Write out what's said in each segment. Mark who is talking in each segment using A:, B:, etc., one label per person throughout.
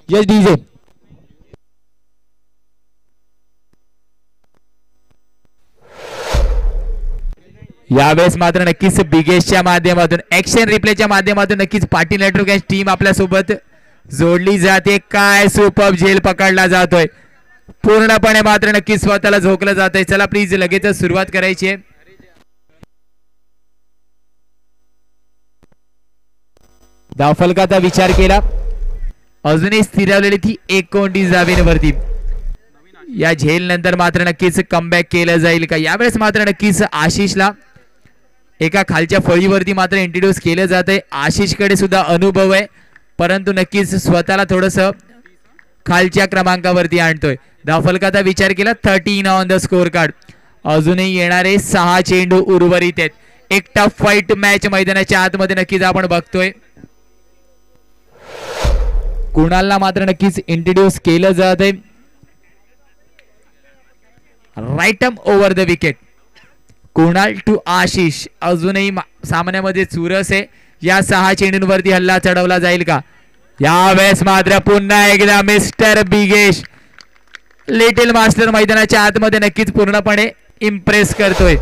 A: Yes DJ. यावेळेस मात्र नक्कीच बिगेशच्या माध्यमातून ऍक्शन रिप्लेच्या माध्यमातून नक्कीच पाटील नेटवर्क टीम आपल्या सोबत जोडली जाते. काय सुपर झेल पकडला जातोय पूर्णपणे मात्र नक्कीच स्वतःला झोकलं जातंय. चला प्लीज लगेच सुरुवात करायची आहे. धावफलकाचा विचार केला अजूनही स्थिरावलेली ती 29 धावेवरती. या झेल नंतर मात्र नक्कीच कमबॅक केलं जाईल का. यावेळेस मात्र नक्कीच आशिषला एका खालच्या फळीवरती मात्र इंट्रोड्यूस केलं जातंय. आशिषकडे सुद्धा अनुभव आहे परंतु नक्कीच स्वतःला थोडस खालच्या क्रमांकावरती आणतोय. धावफलकाचा विचार केला 13 ऑन द स्कोर कार्ड. अजूनही येणारे 6 चेंडू उर्वरित आहेत. एक टफ फाईट मॅच मैदानाच्या आतमध्ये नक्कीच आपण बघतोय. कुणालला मात्र नक्कीच इंट्रोड्यूस केलं जात आहे. Right arm over the wicket. Kunal to Ashish. अजूनही सामन्यामध्ये चुरस आहे. या 6 चेंडूंवरती हल्ला चढवला जाईल का. यावेळेस मात्र पुन्हा एकदा मिस्टर बिगेश लिटिल मास्टर मैदानाच्या आतमध्ये नक्कीच पूर्णपणे इम्प्रेस करतोय.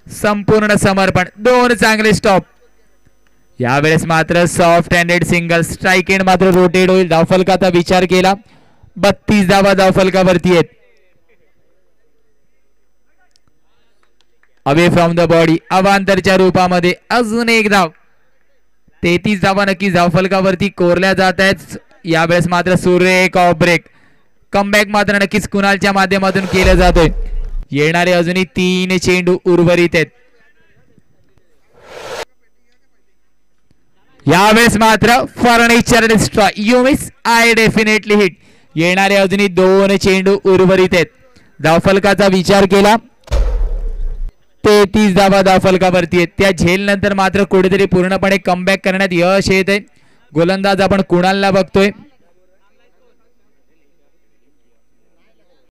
A: संपूर्ण समर्पण. 2 चांगले स्टॉप. यावेळेस मात्र soft handed single strike end मात्र रोटेट होईल. धावफलकाचा विचार केला 32 धावा धावफलकावरती आहेत. अवे फ्रॉम द बॉडी अवांतरच्या रूपामध्ये अजून एक धाव. 33 धावा नक्की धावफलकावरती कोरल्या जात आहेत. यावेळेस मात्र सुरेख ऑफ ब्रेक. कमबॅक मात्र नक्कीच कुणालच्या माध्यमातून केलं जातोय. येणारे अजूनही 3 चेंडू उर्वरित आहेत. यावेळेस मात्र furniture destroy you miss I definitely hit. येणारे अजूनही 2 चेंडू उर्वरित आहेत. धावफलकाचा विचार केला 33 धावा धावफलकावरती आहेत. त्या झेल नंतर मात्र कुठेतरी पूर्णपणे कमबॅक करण्यात यश येत आहे. गोलंदाज आपण कुणालला बघतोय.